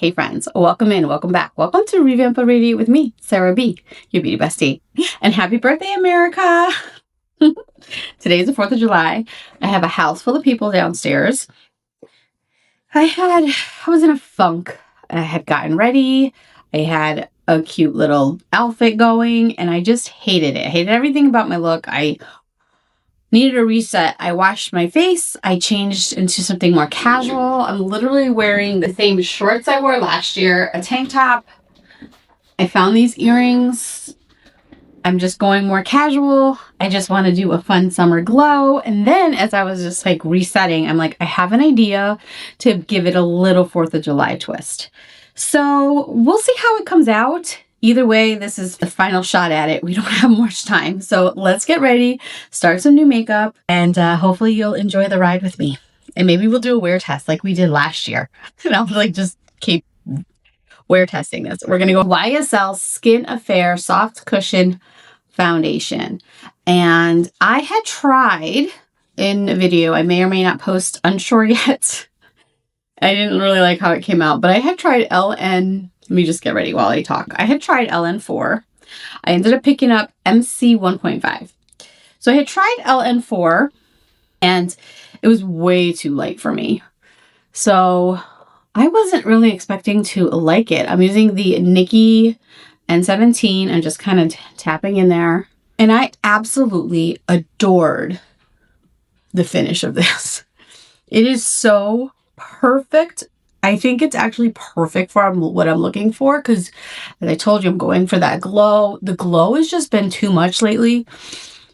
Hey friends, welcome in, welcome back. Welcome to Revamp a Radiate with me, Sarah B, your beauty bestie. And happy birthday, America! Today is the 4th of July. I have a house full of people downstairs. I was in a funk. I had gotten ready. I had a cute little outfit going and I just hated it. I hated everything about my look. I needed a reset. I washed my face. I changed into something more casual. I'm literally wearing the same shorts I wore last year, a tank top. I found these earrings. I'm just going more casual. I just want to do a fun summer glow. And then as I was just like resetting, I'm like, I have an idea to give it a little 4th of July twist. So we'll see how it comes out. Either way, this is the final shot at it. We don't have much time. So let's get ready, start some new makeup, and hopefully you'll enjoy the ride with me. And maybe we'll do a wear test like we did last year. And I'll like just keep wear testing this. We're going to go YSL Skin Affair Soft Cushion Foundation. And I had tried in a video, I may or may not post, unsure yet. I didn't really like how it came out, but I had tried LN. Let me just get ready while I talk. I had tried LN4. I ended up picking up MC 1.5. So I had tried LN4 and it was way too light for me. So I wasn't really expecting to like it. I'm using the Nikki N17 and just kind of tapping in there. And I absolutely adored the finish of this. It is so perfect. I think it's actually perfect for what I'm looking for because, as I told you, I'm going for that glow. The glow has just been too much lately.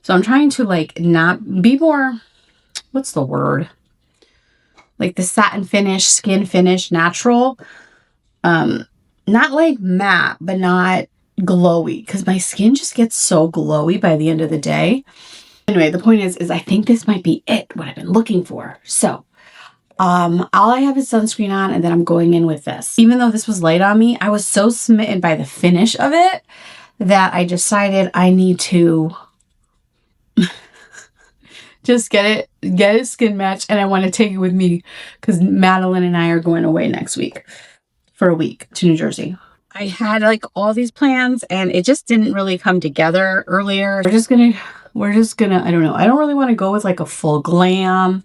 So I'm trying to like not be more, what's the word? Like the satin finish, skin finish, natural. Not like matte, but not glowy because my skin just gets so glowy by the end of the day. Anyway, the point is I think this might be it, what I've been looking for. So all I have is sunscreen on and then I'm going in with this. Even though this was light on me, I was so smitten by the finish of it that I decided I need to just get a skin match, and I want to take it with me because Madeline and I are going away next week for a week to New Jersey. I had like all these plans and it just didn't really come together earlier. We're just gonna, I don't know. I don't really want to go with like a full glam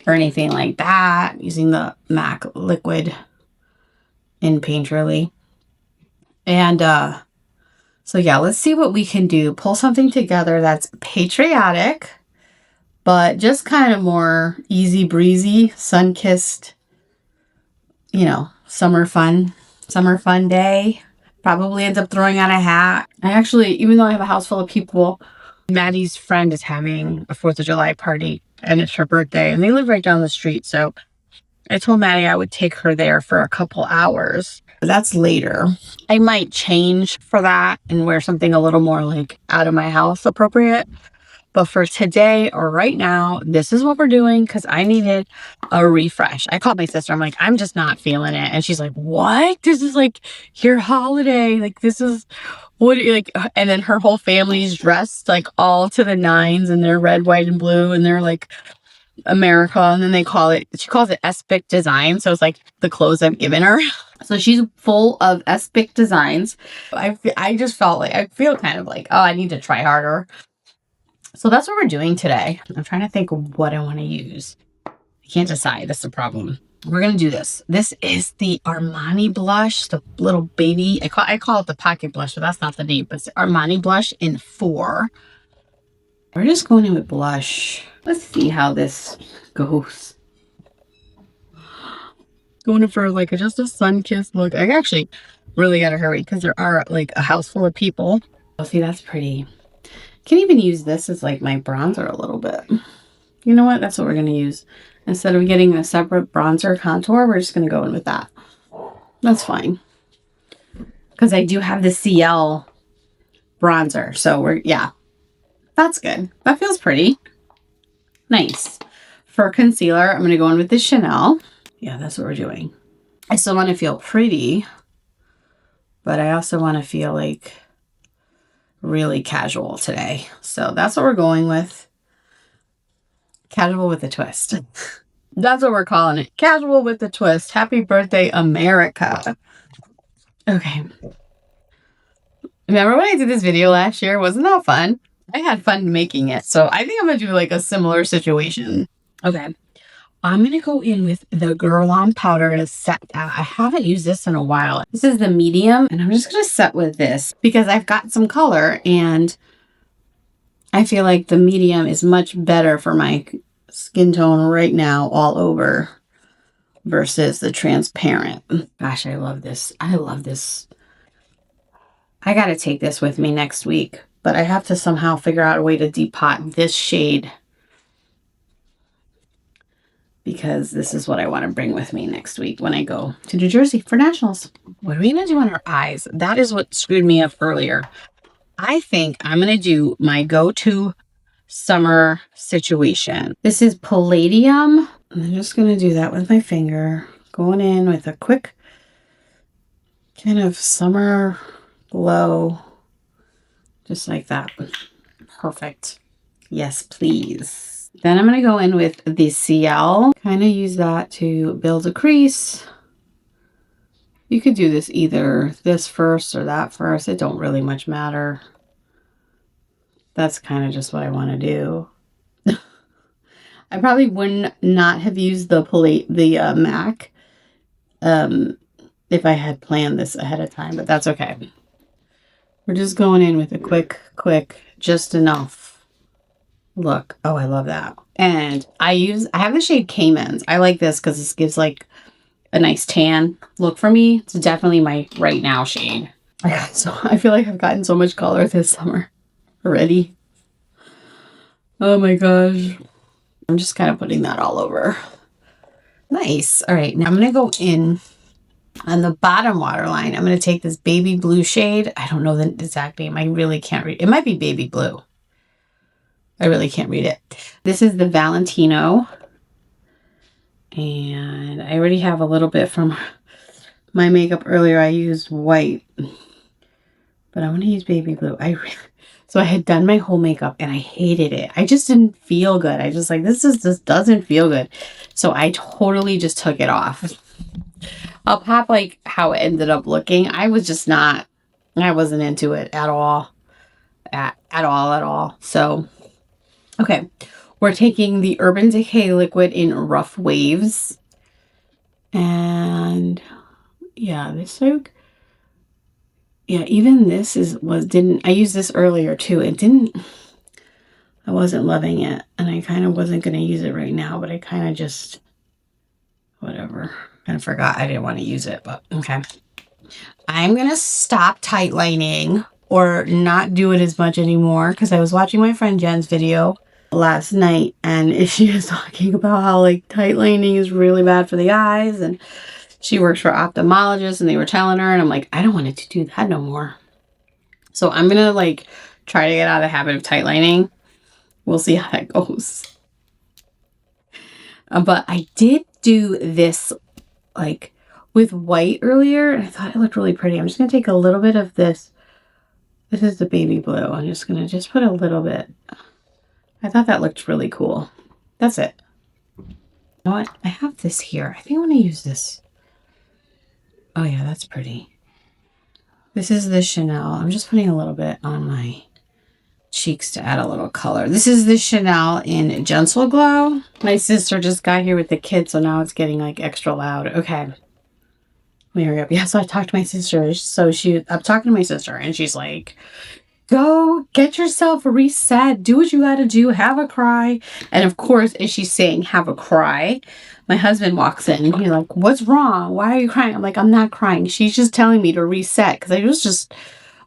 or anything like that, using the MAC liquid in Painterly. And so yeah, let's see what we can do. Pull something together that's patriotic, but just kind of more easy breezy, sun-kissed, you know, summer fun day. Probably ends up throwing on a hat. I actually, even though I have a house full of people, Maddie's friend is having a 4th of July party and it's her birthday and they live right down the street. So I told Maddie I would take her there for a couple hours. That's later. I might change for that and wear something a little more like out of my house appropriate. But for today or right now, this is what we're doing because I needed a refresh. I called my sister. I'm like, I'm just not feeling it. And she's like, what? This is like your holiday. Like, this is what like, and then her whole family's dressed like all to the nines and they're red, white, and blue. And they're like America. And then she calls it Espic Design. So it's like the clothes I've given her. So she's full of Espic designs. I just felt like, I feel kind of like, oh, I need to try harder. So that's what we're doing today. I'm trying to think of what I want to use. I can't decide. That's the problem. We're going to do this. This is the Armani blush, the little baby. I call it the pocket blush, but that's not the name. But it's the Armani blush in 4. We're just going in with blush. Let's see how this goes. Going in for like just a sun-kissed look. I actually really got to hurry because there are like a house full of people. Oh, see, that's pretty. Can even use this as like my bronzer a little bit. You know what? That's what we're going to use. Instead of getting a separate bronzer contour, we're just going to go in with that. That's fine. Because I do have the CL bronzer. So yeah, that's good. That feels pretty nice. For concealer, I'm going to go in with the Chanel. Yeah, that's what we're doing. I still want to feel pretty, but I also want to feel like really casual today. So that's what we're going with. Casual with a twist. That's what we're calling it. Casual with the twist. Happy birthday, America. Okay. Remember when I did this video last year? Wasn't that fun? I had fun making it. So I think I'm going to do like a similar situation. Okay. I'm going to go in with the Guerlain powder to set that. I haven't used this in a while. This is the medium, and I'm just going to set with this because I've got some color, and I feel like the medium is much better for my skin tone right now all over versus the transparent. Gosh, I love this. I love this. I got to take this with me next week, but I have to somehow figure out a way to depot this shade because this is what I want to bring with me next week when I go to New Jersey for nationals. What are we going to do on our eyes? That is what screwed me up earlier. I think I'm going to do my go-to summer situation. This is Palladium. I'm just going to do that with my finger, going in with a quick kind of summer glow, just like that. Perfect. Yes, please. Then I'm going to go in with the CL, kind of use that to build a crease. You could do this either this first or that first. It don't really much matter. That's kind of just what I want to do. I probably would not have used the MAC if I had planned this ahead of time, but that's okay. We're just going in with a quick, just enough look. Oh, I love that. And I have the shade Caymans. I like this because this gives like a nice tan look for me. It's definitely my right now shade. I feel like I've gotten so much color this summer already. Oh my gosh. I'm just kind of putting that all over. Nice. All right, now I'm going to go in on the bottom waterline. I'm going to take this baby blue shade. I don't know the exact name. I really can't read. It might be baby blue. I really can't read it. This is the Valentino. And I already have a little bit from my makeup earlier. I used white. But I'm going to use baby blue. So I had done my whole makeup and I hated it. I just didn't feel good. I just like, this doesn't feel good. So I totally just took it off. I'll pop like how it ended up looking. I wasn't into it at all. At all. So, okay. We're taking the Urban Decay liquid in Rough Waves. And yeah, this like, yeah, even this I used this earlier too. I wasn't loving it. And I kind of wasn't going to use it right now, but I kind of just, whatever. Kind of forgot I didn't want to use it, but okay. I'm going to stop tight lining or not do it as much anymore because I was watching my friend Jen's video last night and she was talking about how like tight lining is really bad for the eyes, and she works for ophthalmologists and they were telling her, and I'm like, I don't want to do that no more. So I'm going to like try to get out of the habit of tight lining. We'll see how that goes. But I did do this like with white earlier and I thought it looked really pretty. I'm just going to take a little bit of this. This is the baby blue. I'm just going to put a little bit. I thought that looked really cool. That's it. You know what? I have this here. I think I want to use this. Oh yeah, that's pretty. This is the Chanel. I'm just putting a little bit on my cheeks to add a little color. This is the Chanel in Gentle Glow. My sister just got here with the kids, so now it's getting like extra loud. Okay. Let me hurry up. Yeah, so I talked to my sister. I'm talking to my sister and she's like, go get yourself a reset. Do what you got to do. Have a cry. And of course, as she's saying, have a cry, my husband walks in and he's like, what's wrong? Why are you crying? I'm like, I'm not crying. She's just telling me to reset because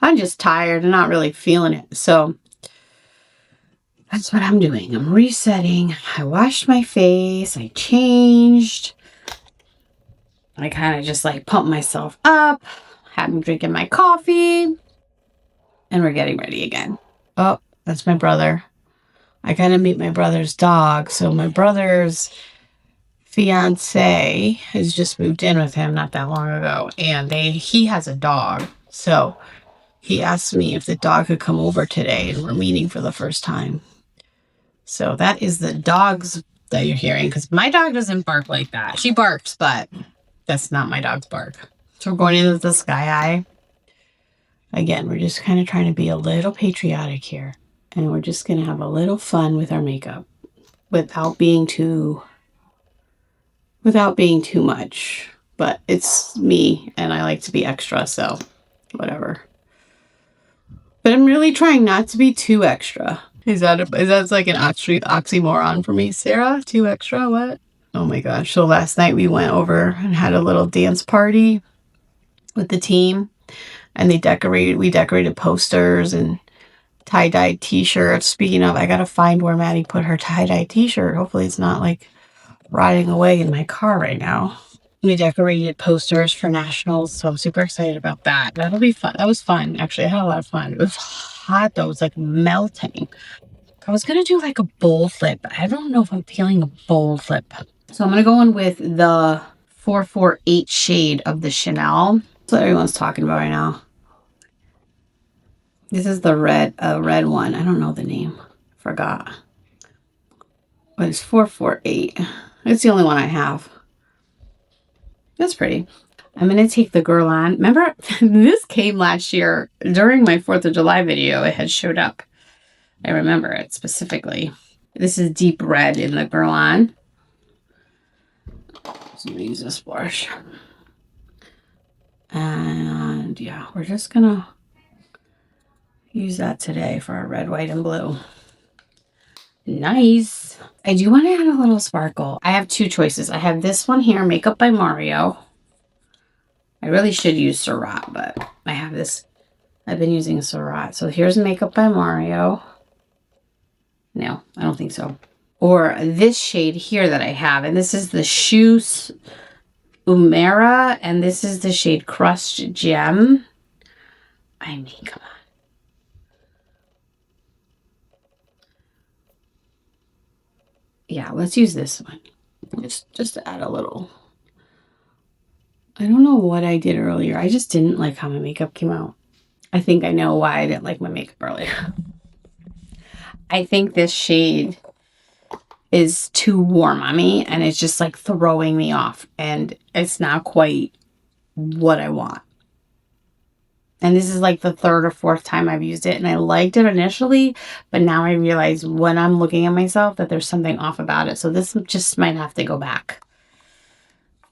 I'm just tired and not really feeling it. So that's what I'm doing. I'm resetting. I washed my face. I changed. I kind of just like pumped myself up. I'm drinking my coffee. And we're getting ready again. Oh, that's my brother. I gotta meet my brother's dog. So my brother's fiance has just moved in with him not that long ago. And he has a dog. So he asked me if the dog could come over today. And we're meeting for the first time. So that is the dog's that you're hearing, because my dog doesn't bark like that. She barks, but that's not my dog's bark. So we're going into the Sky Eye. Again, we're just kind of trying to be a little patriotic here. And we're just going to have a little fun with our makeup without being too much. But it's me, and I like to be extra, so whatever. But I'm really trying not to be too extra. Is that like an oxymoron for me, Sarah? Too extra? What? Oh my gosh. So last night we went over and had a little dance party with the team, and we decorated posters and tie-dye t-shirts. Speaking of, I gotta find where Maddie put her tie-dye t-shirt. Hopefully it's not like rotting away in my car right now. We decorated posters for nationals, so I'm super excited about that. That'll be fun. That was fun. Actually, I had a lot of fun. It was hot though. It was like melting. I was gonna do like a bold flip, but I don't know if I'm feeling a bold flip. So I'm gonna go in with the 448 shade of the Chanel. That's what everyone's talking about right now. This is the red one. I don't know the name. Forgot. But it's 448. It's the only one I have. That's pretty. I'm going to take the Guerlain. Remember, this came last year during my 4th of July video. It had showed up. I remember it specifically. This is deep red in the Guerlain. So I'm going to use this blush. And yeah, we're just going to use that today for our red, white, and blue. Nice. I do want to add a little sparkle. I have two choices. I have this one here, Makeup by Mario. I really should use Surratt, but I have this. I've been using Surratt. So here's Makeup by Mario. No, I don't think so. Or this shade here that I have. And this is the Shoes Umera. And this is the shade Crushed Gem. I mean, come on. Yeah, let's use this one. Just to add a little. I don't know what I did earlier. I just didn't like how my makeup came out. I think I know why I didn't like my makeup earlier. I think this shade is too warm on me, and it's just like throwing me off, and it's not quite what I want. And this is like the 3rd or 4th time I've used it, and I liked it initially, but now I realize when I'm looking at myself that there's something off about it. So this just might have to go back.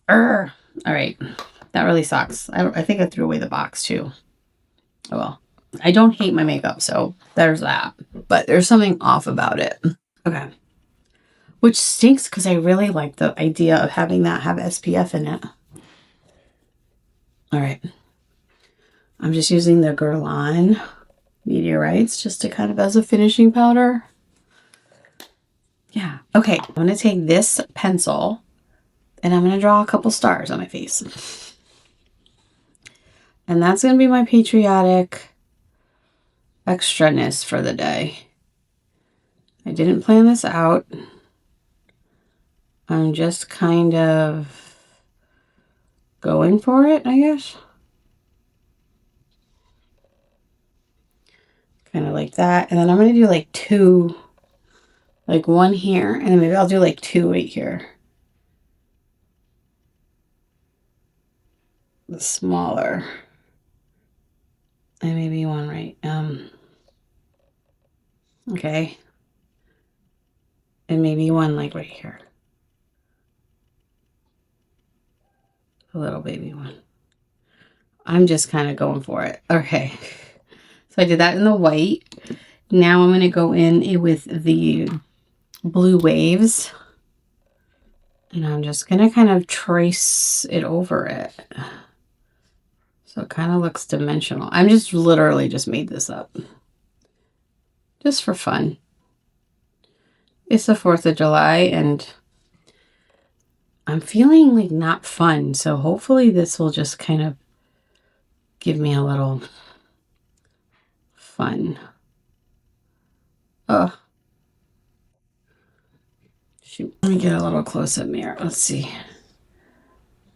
All right, that really sucks. I think I threw away the box too. Oh well. I don't hate my makeup, so there's that. But there's something off about it. Okay. Which stinks because I really like the idea of having that have SPF in it. All right. I'm just using the Guerlain Météorites just to kind of as a finishing powder. Yeah. Okay. I'm going to take this pencil and I'm going to draw a couple stars on my face. And that's going to be my patriotic extraness for the day. I didn't plan this out. I'm just kind of going for it, I guess. Kind of like that. And then I'm going to do like 2, like 1 here. And then maybe I'll do like 2 right here. The smaller. And maybe 1 right. Okay. And maybe 1 like right here. A little baby 1. I'm just kind of going for it. Okay. So I did that in the white. Now I'm going to go in with the blue waves. And I'm just going to kind of trace it over it. So it kind of looks dimensional. I'm just literally just made this up. Just for fun. It's the 4th of July and I'm feeling like not fun. So hopefully this will just kind of give me a little fun. Oh. Shoot. Let me get a little close-up mirror. Let's see.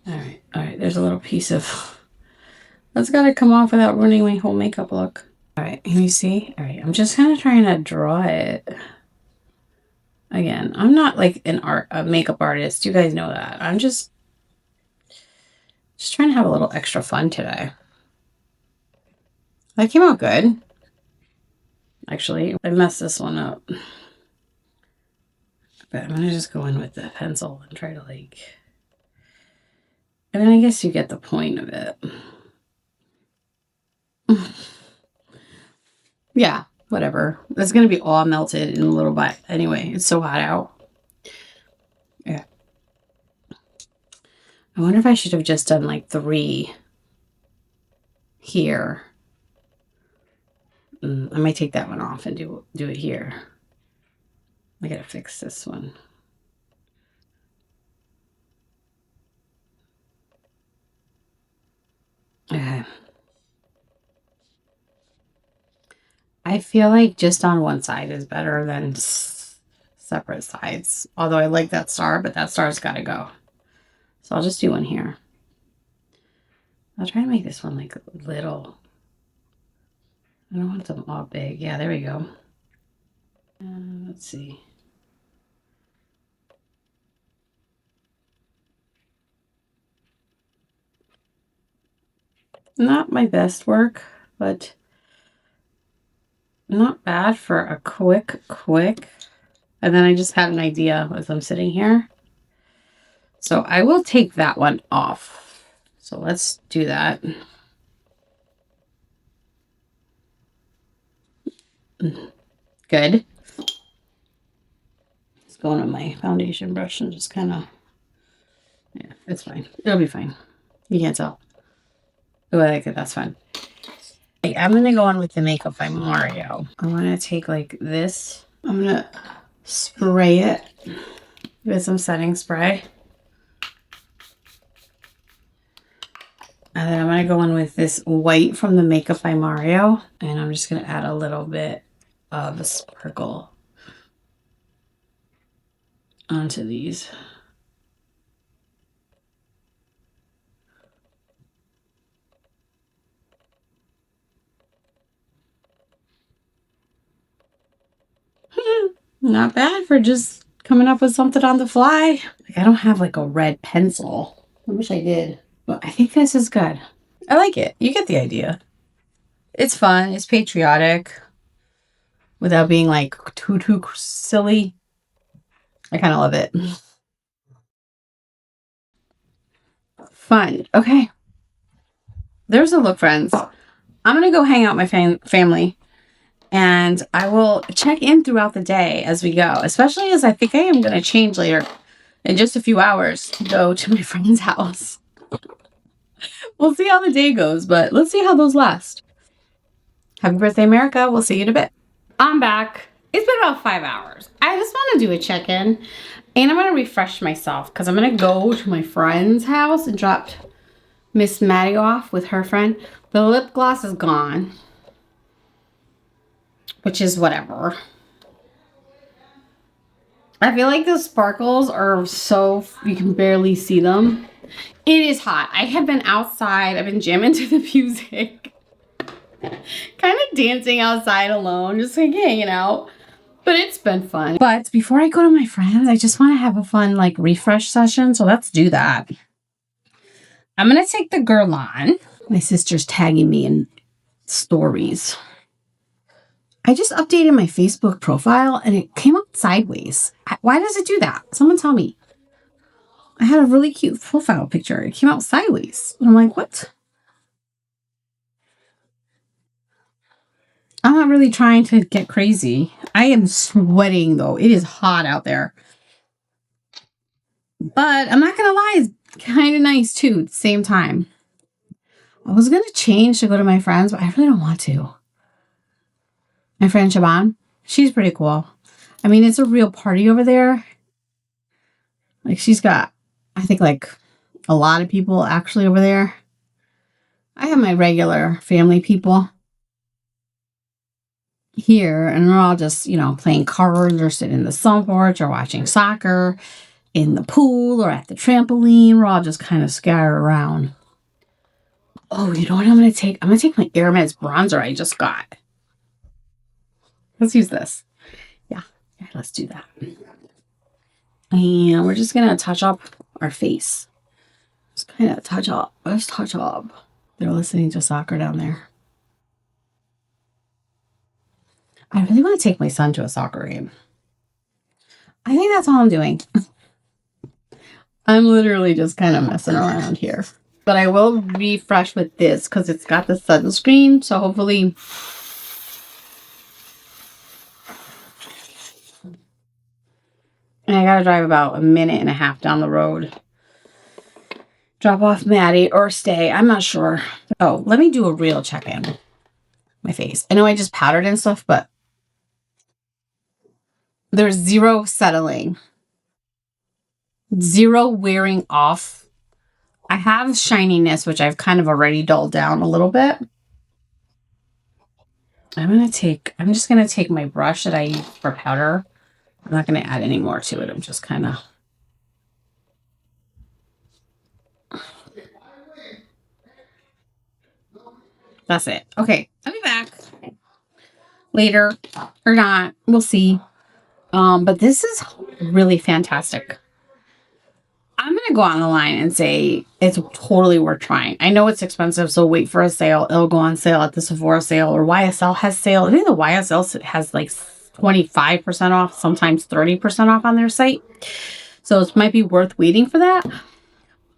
All right. There's a little piece of... That's got to come off without ruining my whole makeup look. All right, can you see? All right, I'm just kind of trying to draw it. Again, I'm not like a makeup artist. You guys know that. I'm just trying to have a little extra fun today. That came out good. Actually, I messed this one up. But I'm gonna just go in with the pencil and try to like, I mean, I guess you get the point of it. Yeah, whatever. It's gonna be all melted in a little bit. Anyway, it's so hot out. Yeah. I wonder if I should have just done like 3 here. I might take that one off and do it here. I gotta fix this one. Okay. I feel like just on one side is better than separate sides. Although I like that star, but that star's gotta go. So I'll just do one here. I'll try to make this one like little. I don't want them all big. Yeah, there we go. Let's see. Not my best work, but not bad for a quick. And then I just had an idea as I'm sitting here. So I will take that one off. So let's do that. Good. Let's go in with my foundation brush and just kind of, yeah, it's fine. It'll be fine. You can't tell. Oh, I like it. That's fine. I'm going to go on with the Makeup by Mario. I want to take like this. I'm going to spray it with some setting spray. And then I'm going to go in with this white from the Makeup by Mario. And I'm just going to add a little bit of a sparkle onto these. Not bad for just coming up with something on the fly. Like, I don't have like a red pencil. I wish I did. But I think this is good. I like it. You get the idea. It's fun. It's patriotic. Without being like too silly. I kind of love it. Fun. Okay. There's a look, friends. I'm going to go hang out with my family. And I will check in throughout the day as we go. Especially as I think I am going to change later in just a few hours to go to my friend's house. We'll see how the day goes, but let's see how those last. Happy birthday, America. We'll see you in a bit. I'm back. It's been about 5 hours. I just want to do a check-in, and I'm going to refresh myself because I'm going to go to my friend's house and drop Miss Maddie off with her friend. The lip gloss is gone, which is whatever. I feel like the sparkles are so you can barely see them. It is hot. I have been outside. I've been jamming to the music. Kind of dancing outside alone, just like hanging out. But it's been fun. But before I go to my friends, I just want to have a fun like refresh session. So let's do that. I'm going to take the Guerlain. My sister's tagging me in stories. I just updated my Facebook profile and it came up sideways. Why does it do that? Someone tell me. I had a really cute profile picture. It came out sideways. And I'm like, what? I'm not really trying to get crazy. I am sweating though. It is hot out there. But I'm not going to lie, it's kind of nice too at the same time. I was going to change to go to my friends, but I really don't want to. My friend Shaban, she's pretty cool. I mean, it's a real party over there. Like, she's got, I think, like, a lot of people actually over there. I have my regular family people here, and we're all just, you know, playing cards or sitting in the sun porch or watching soccer in the pool or at the trampoline. We're all just kind of scattered around. Oh, you know what I'm going to take? I'm going to take my Hermes bronzer I just got. Let's use this. Yeah, let's do that. And we're just going to touch up our face. Just kind of touch up. Let's touch up. They're listening to soccer down there. I really want to take my son to a soccer game. I think that's all I'm doing. I'm literally just kind of messing around here. But I will refresh with this because it's got the sunscreen. So hopefully... And I gotta drive about 1.5 minutes down the road. Drop off Maddie or stay. I'm not sure. Oh, let me do a real check-in. My face. I know I just powdered and stuff, but there's zero settling. Zero wearing off. I have shininess, which I've kind of already dulled down a little bit. I'm just gonna take my brush that I use for powder. I'm not gonna add any more to it. I'm just kind of... That's it. Okay, I'll be back later or not. We'll see. But this is really fantastic. I'm going to go on the line and say it's totally worth trying. I know it's expensive, so wait for a sale. It'll go on sale at the Sephora sale, or YSL has sale. I think the YSL has like 25% off, sometimes 30% off on their site. So it might be worth waiting for that.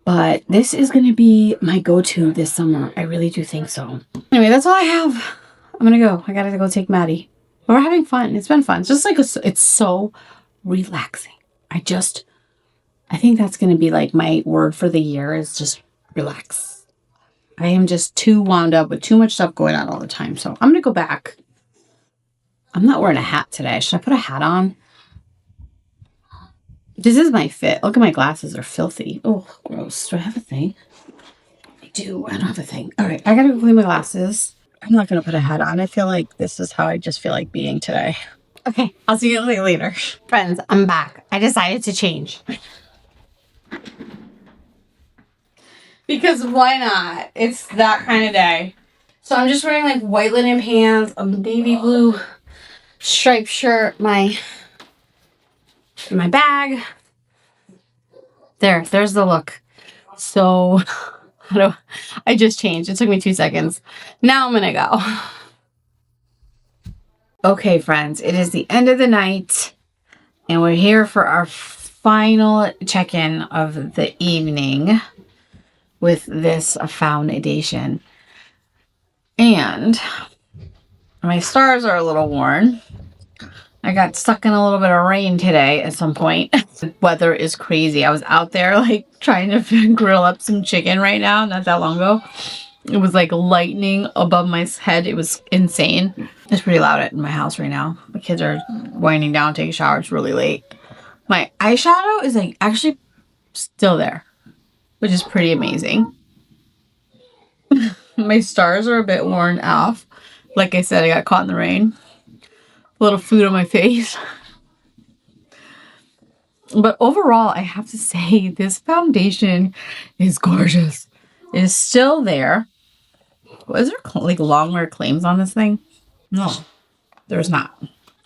But this is going to be my go-to this summer. I really do think so. Anyway, that's all I have. I'm going to go. I got to go take Maddie. But we're having fun. It's been fun. It's just like, it's so relaxing. I think that's going to be like my word for the year is just relax. I am just too wound up with too much stuff going on all the time. So I'm going to go back. I'm not wearing a hat today. Should I put a hat on? This is my fit. Look at my glasses. They're filthy. Oh, gross. Do I have a thing? I do. I don't have a thing. All right. I got to go clean my glasses. I'm not going to put a hat on. I feel like this is how I just feel like being today. Okay. I'll see you later. Friends, I'm back. I decided to change. Because why not? It's that kind of day. So I'm just wearing like white linen pants, a navy blue striped shirt, my bag. There's the look. So I just changed. It took me 2 seconds. Now I'm gonna go. Okay, friends, it is the end of the night, and we're here for our final check-in of the evening with this foundation. And my stars are a little worn. I got stuck in a little bit of rain today at some point. The weather is crazy. I was out there like trying to grill up some chicken right now, not that long ago. It was like lightning above my head. It was insane. It's pretty loud in my house right now. The kids are winding down, taking showers. It's really late. My eyeshadow is like actually still there, which is pretty amazing. My stars are a bit worn off. Like I said, I got caught in the rain. A little food on my face. But overall, I have to say this foundation is gorgeous. It is still there. Was there like long wear claims on this thing? No, there's not.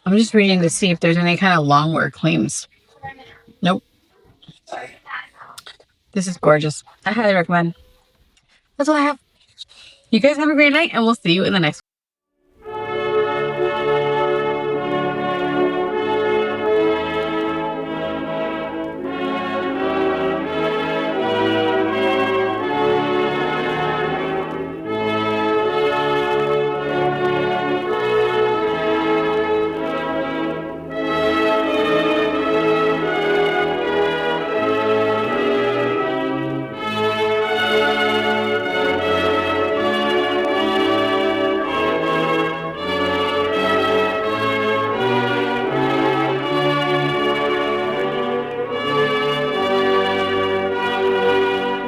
I'm just reading to see if there's any kind of long wear claims. Nope. This is gorgeous. I highly recommend. That's all I have. You guys have a great night, and we'll see you in the next one.